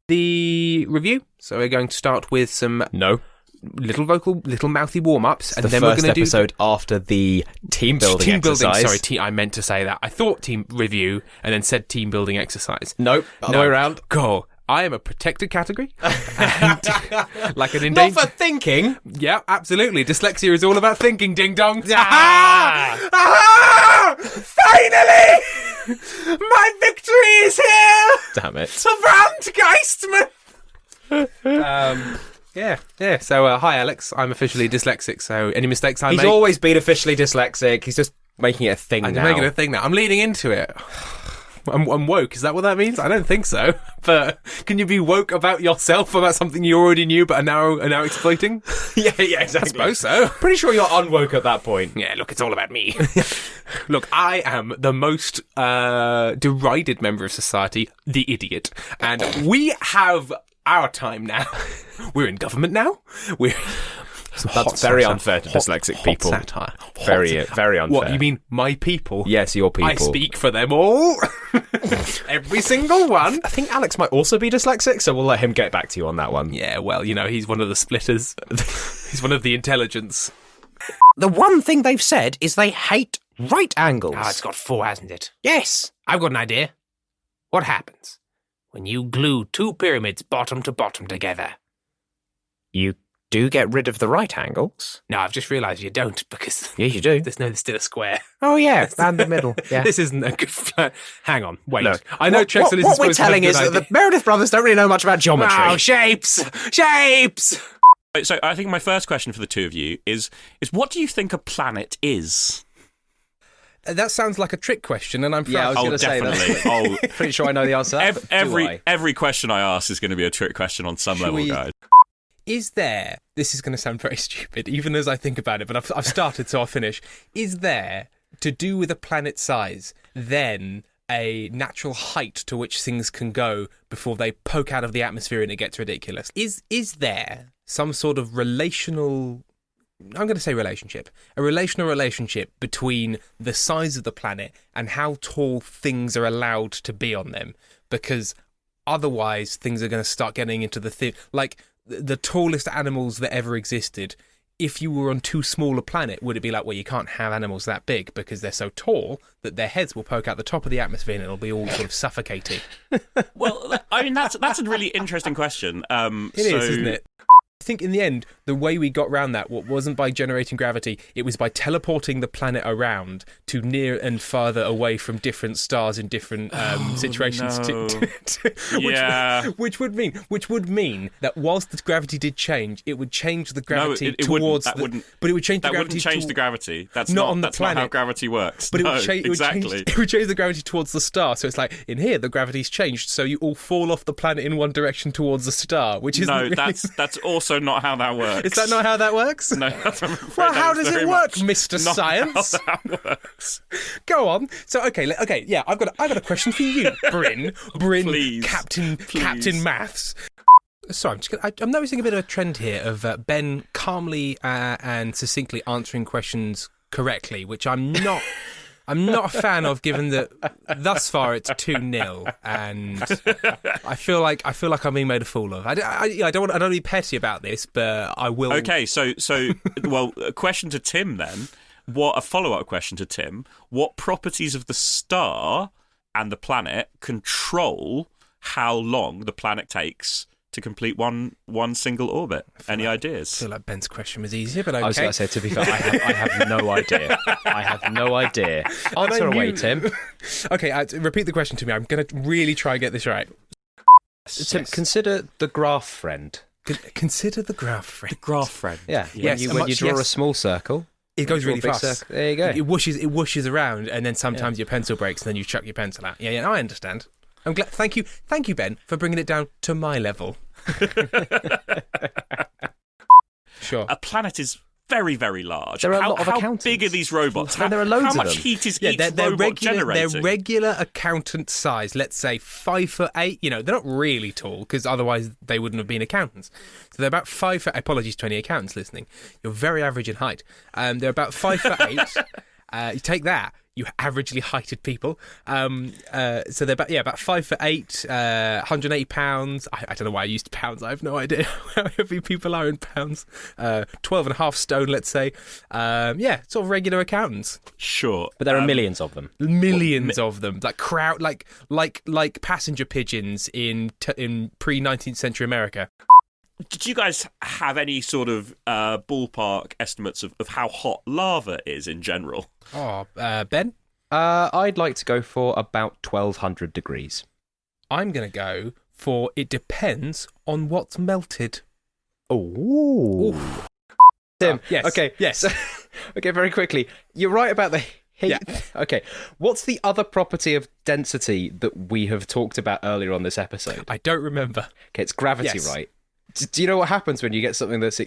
the review. So we're going to start with some little mouthy warm-ups, and then we're going to do the first episode after the team building exercise. Sorry, I meant to say that. I thought team review and then said team building exercise. Nope, other way around. Go. I am a protected category, and like an endangered. Not for thinking. Yeah, absolutely. Dyslexia is all about thinking. Ding dong. Finally, my victory is here. Damn it! Verantgeistman. Yeah. So, hi, Alex. I'm officially dyslexic. So, any mistakes I make? He's always been officially dyslexic. He's just making it a thing now. I'm making it a thing now. I'm leading into it. I'm woke. Is that what that means? I don't think so. But can you be woke about yourself, about something you already knew but are now exploiting? yeah, exactly. I suppose so. Pretty sure you're unwoke at that point. Yeah, look, it's all about me. Look, I am the most derided member of society, the idiot. And we have our time now. We're in government now. That's very unfair to dyslexic people. Satire. Very unfair. What, you mean my people? Yes, your people. I speak for them all. Every single one. I think Alex might also be dyslexic, so we'll let him get back to you on that one. Yeah, well, he's one of the splitters. He's one of the intelligence. The one thing they've said is they hate right angles. It's got 4, hasn't it? Yes. I've got an idea. What happens when you glue 2 pyramids bottom to bottom together? You do get rid of the right angles. No, I've just realised you don't, because yes, you do. There's still a square. Oh yeah, and the middle. Yeah. This isn't a good. Hang on, wait. Look, I know what we're telling is that the Meredith brothers don't really know much about geometry. Oh, shapes. So I think my first question for the two of you is what do you think a planet is? That sounds like a trick question, and I'm I was going to say that. Pretty sure I know the answer. Every question I ask is going to be a trick question on some level, guys. Is there, this is going to sound very stupid, even as I think about it, but I've started, so I'll finish. Is there, to do with a planet size, then a natural height to which things can go before they poke out of the atmosphere and it gets ridiculous? Is there some sort of relational, I'm going to say relationship, a relational relationship between the size of the planet and how tall things are allowed to be on them? Because otherwise things are going to start getting into like the tallest animals that ever existed. If you were on too small a planet, would it be like, well, you can't have animals that big because they're so tall that their heads will poke out the top of the atmosphere and it'll be all sort of suffocating? Well, I mean, that's a really interesting question. It is, isn't it? I think in the end, the way we got around that wasn't by generating gravity, it was by teleporting the planet around to near and farther away from different stars in different situations. No. Which would mean that whilst the gravity did change, it would change the gravity towards But it would change the gravity. That wouldn't change the gravity. That's not on the that's planet. Not how gravity works. But no, it would change the gravity towards the star. So it's like, in here, the gravity's changed, so you all fall off the planet in one direction towards the star, which is that's also not how that works. Is that not how that works? No. Well, how does it work, Mr. Science? How that works. Go on. So, okay, yeah, I've got a question for you, Bryn, Please. Captain Maths. Sorry, I'm noticing a bit of a trend here of Ben calmly and succinctly answering questions correctly, which I'm not a fan of, given that thus far it's 2-0, and I feel like I'm being made a fool of. I don't want to be petty about this, but I will. Okay, so well, a question to Tim then. A follow-up question to Tim? What properties of the star and the planet control how long the planet takes to complete one single orbit? Any ideas? I feel like Ben's question was easier, but okay. I was going to say, to be fair, I have no idea. I have no idea. Answer away, Tim. Okay, repeat the question to me. I'm going to really try and get this right. Tim, yes. Consider the graph friend. Consider the graph friend. The graph friend. Yeah. Yes. When you draw a small circle, it goes really fast. There you go. It whooshes around, and then sometimes your pencil breaks, and then you chuck your pencil out. Yeah, I understand. I'm glad. Thank you, Ben, for bringing it down to my level. Sure. A planet is very, very large. There are a lot of accountants. How big are these robots? There are loads of them. How much heat is each robot generating? They're regular accountant size. Let's say 5'8". They're not really tall, because otherwise they wouldn't have been accountants. So they're about 5'8". Apologies to any accountants listening. You're very average in height. They're about 5'8". You take that. You averagely heighted people. So they're about 5'8", 180 pounds. I don't know why I used pounds. I have no idea how heavy people are in pounds. 12 and a half stone, let's say. Sort of regular accountants. Sure, But there are millions of them. Millions of them, like crowd, like passenger pigeons in pre-19th century America. Did you guys have any sort of ballpark estimates of how hot lava is in general? Oh, Ben? I'd like to go for about 1,200 degrees. I'm going to go for it depends on what's melted. Oh. Tim, yes. Okay. Yes. Okay, very quickly. You're right about the heat. Yeah. Okay. What's the other property of density that we have talked about earlier on this episode? I don't remember. Okay, it's gravity, Yes. right? Do you know what happens when you get something that's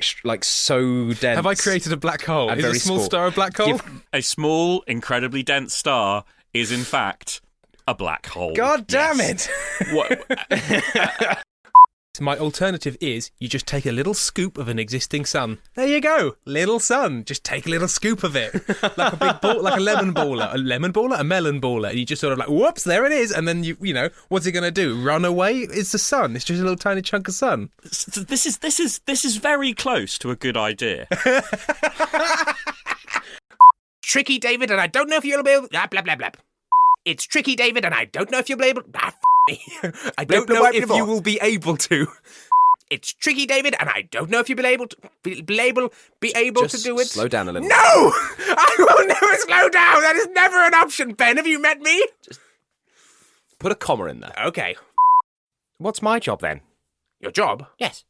so dense? Have I created a black hole? and Is a very small small? star a black hole? A small, incredibly dense star is, in fact, a black hole. God damn Yes. it! What, So my alternative is you just take a little scoop of an existing sun. There you go, little sun. Just take a little scoop of it, like a big ball, like a lemon baller, a melon baller. And you just sort of like, whoops, there it is. And then you know, what's it going to do? Run away? It's the sun. It's just a little tiny chunk of sun. so this is very close to a good idea. Tricky, David, and I don't know if you'll be able... Blah, blah, blah, blah. It's tricky, David, and I don't know if you'll be able... I don't know if you will be able to. It's tricky, David, and I don't know if you'll be able to... Be able Just to do it. slow down a little. No! I will never slow down! That is never an option, Ben. Have you met me? Put a comma in there. Okay. What's my job then? Your job? Yes.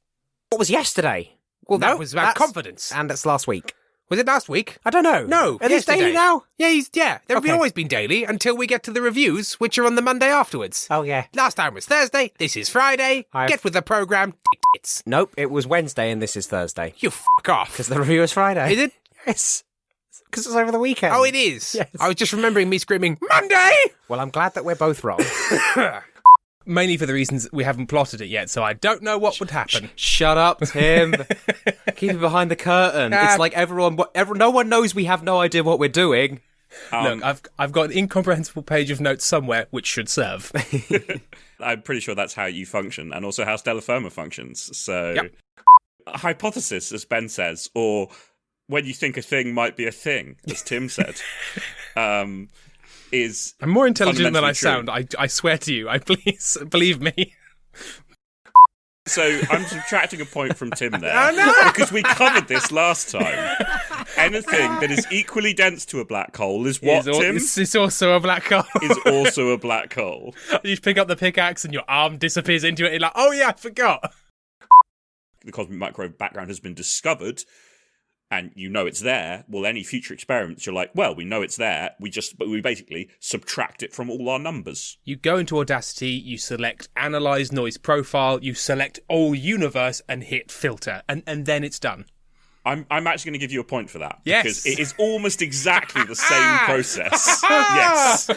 What was yesterday? Well, that No, was about that's- confidence. And that's last week. Was it last week? I don't know. No, Are these yesterday. daily now? Yeah. They've Okay. always been daily until we get to the reviews, which are on the Monday afterwards. Oh, yeah. Last time was Thursday. This is Friday. I've- Get with the program. It's Nope, it was Wednesday and this is Thursday. you fuck off. Because the review is Friday. Is it? Yes. Because it's over the weekend. Oh, it is. Yes. I was just remembering me screaming Monday. Well, I'm glad that we're both wrong. Mainly for the reasons we haven't plotted it yet, so I don't know what would happen. Shut up, Tim. Keep it behind the curtain. It's like no one knows we have no idea what we're doing. Look, I've got an incomprehensible page of notes somewhere which should serve. I'm pretty sure that's how you function, and also how Stellar Firma functions. So, Yep. A hypothesis, as Ben says, or when you think a thing might be a thing, as Tim said, is I'm more intelligent than I fundamentally sound. I swear to you. Please believe me. So I'm subtracting a point from Tim there Oh, no! because we covered this last time. Anything that is equally dense to a black hole is what, Tim? It's also a black hole. Is also a black hole. You pick up the pickaxe and your arm disappears into it. You're like, oh yeah, I forgot. The cosmic microwave background has been discovered, and you know it's there. Well, any future experiments, you're like, well, we know it's there. But we basically subtract it from all our numbers. You go into Audacity, you select Analyze Noise Profile, you select All Universe and hit Filter, and then it's done. I'm actually going to give you a point for that. Yes. Because it is almost exactly the same process. Yes.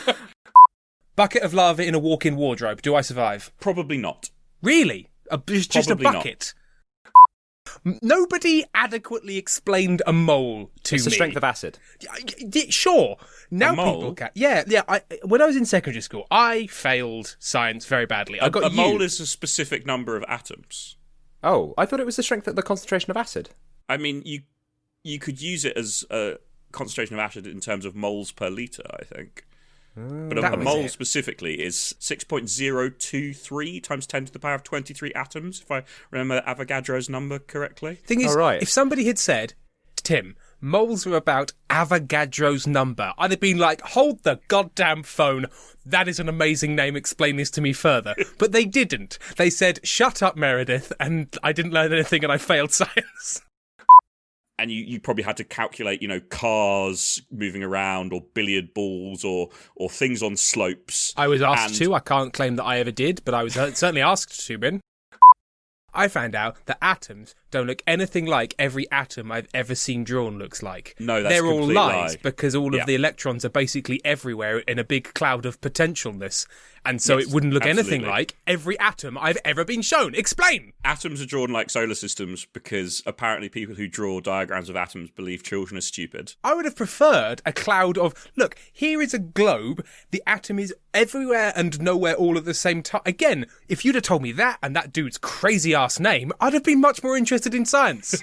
Bucket of lava in a walk-in wardrobe. Do I survive? Probably not. Really? Just a Probably not. bucket? Nobody adequately explained a mole to It's me. the strength of acid. Sure. Now A mole? people can. Yeah. When I was in secondary school, I failed science very badly. I got a mole U. is a specific number of atoms. Oh, I thought it was the strength of the concentration of acid. I mean, you could use it as a concentration of acid in terms of moles per litre, I think. But a was mole it. specifically is 6.023 times 10 to the power of 23 atoms, if I remember Avogadro's number correctly. Thing is, Oh, right. if somebody had said, Tim, moles are about Avogadro's number, I'd have been like, hold the goddamn phone. That is an amazing name. Explain this to me further. But they didn't. They said, shut up, Meredith, and I didn't learn anything and I failed science. And you probably had to calculate, cars moving around or billiard balls or things on slopes. I was asked And- to. I can't claim that I ever did, but I was certainly asked to, Ben. I found out that atoms don't look anything like every atom I've ever seen drawn looks like. No, that's a They're all complete lies lie. because all Yeah. of the electrons are basically everywhere in a big cloud of potentialness. And so Yes, it wouldn't look anything absolutely. like every atom I've ever been shown. Explain! Atoms are drawn like solar systems because apparently people who draw diagrams of atoms believe children are stupid. I would have preferred a cloud of, look, here is a globe, the atom is everywhere and nowhere all at the same time. Again, if you'd have told me that and that dude's crazy-ass name, I'd have been much more interested in science.